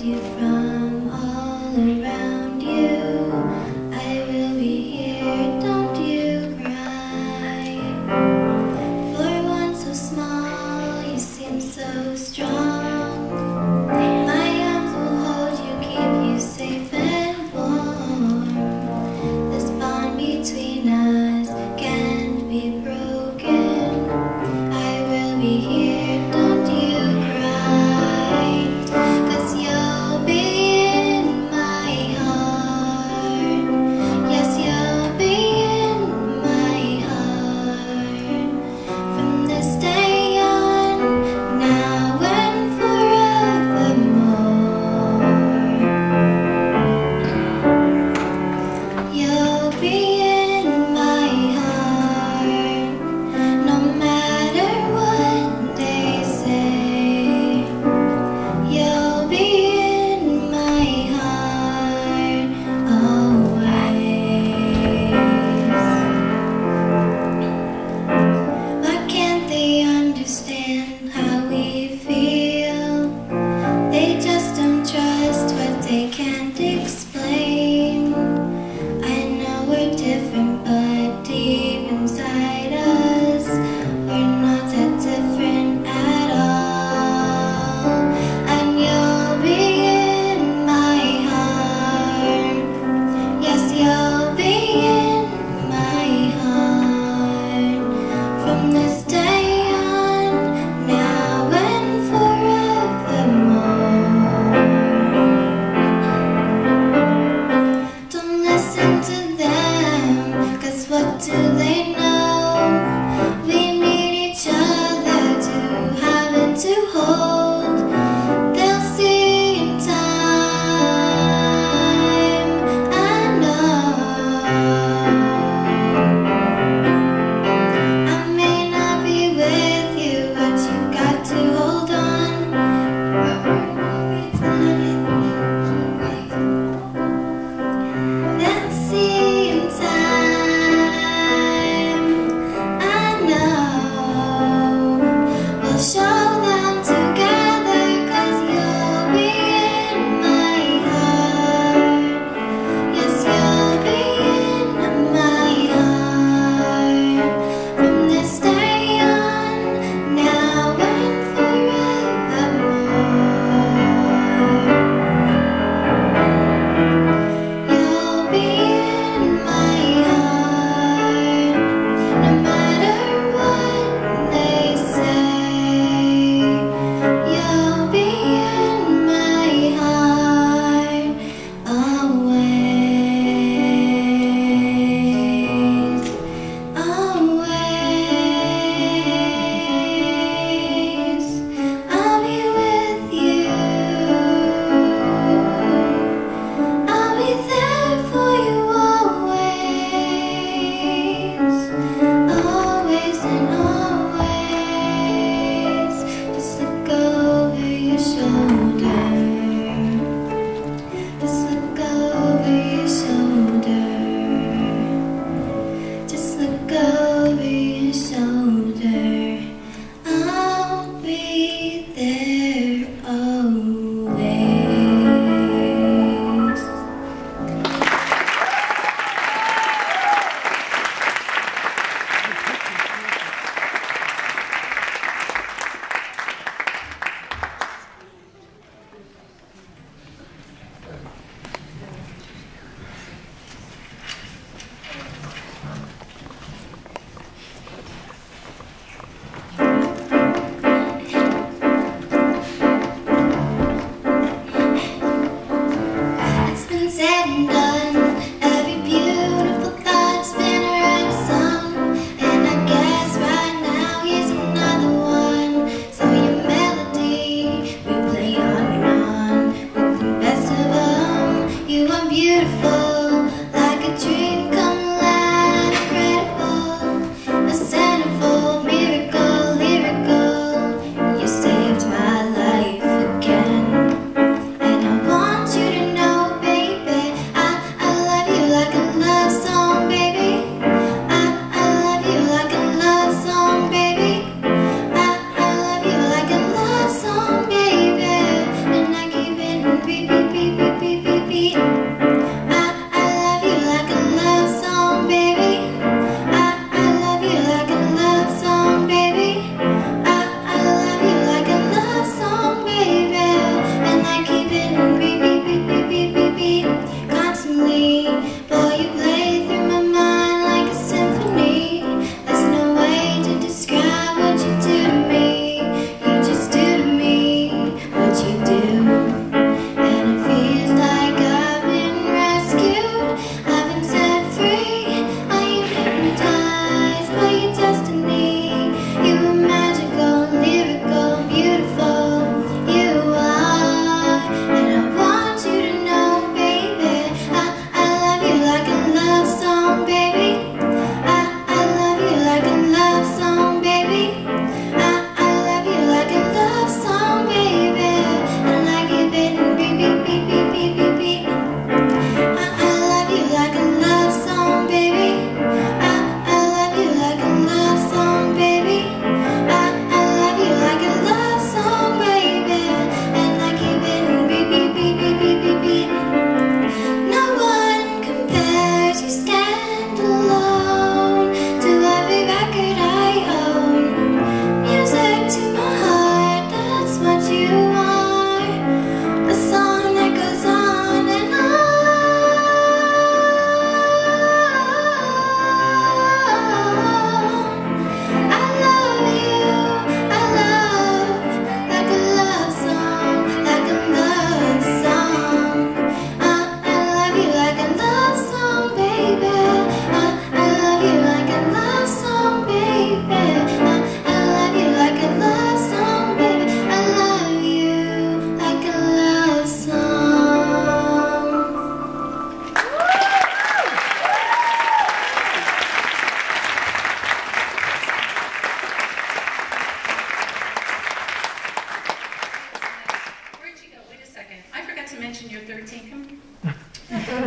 hide you from all around you. I will be here, don't you cry. For one so small, you seem so strong. My arms will hold you, keep you safe and warm. This bond between us can't be broken. I will be here, don't you cry, 'cause you'll be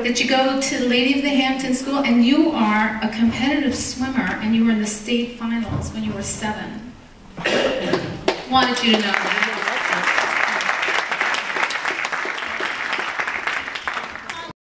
that you go to Lady of the Hampton School, and you are a competitive swimmer, and you were in the state finals when you were 7. Wanted you to know that.